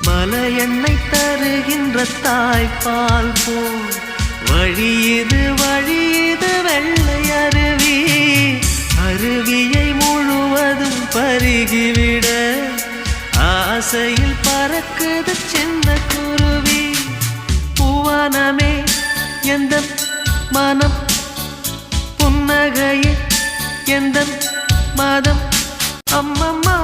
மலை எண்ணெய் தருகின்ற தாய்ப்பால் போல் வழியுது வழியுது வெள்ளை அருவி. அருவியை முழுவதும் பருகிவிட ஆசையில் பறக்குது சின்ன குருவி. பூவானமே எந்த மனம், புன்னகையே எந்த மதம். அம்மம்மா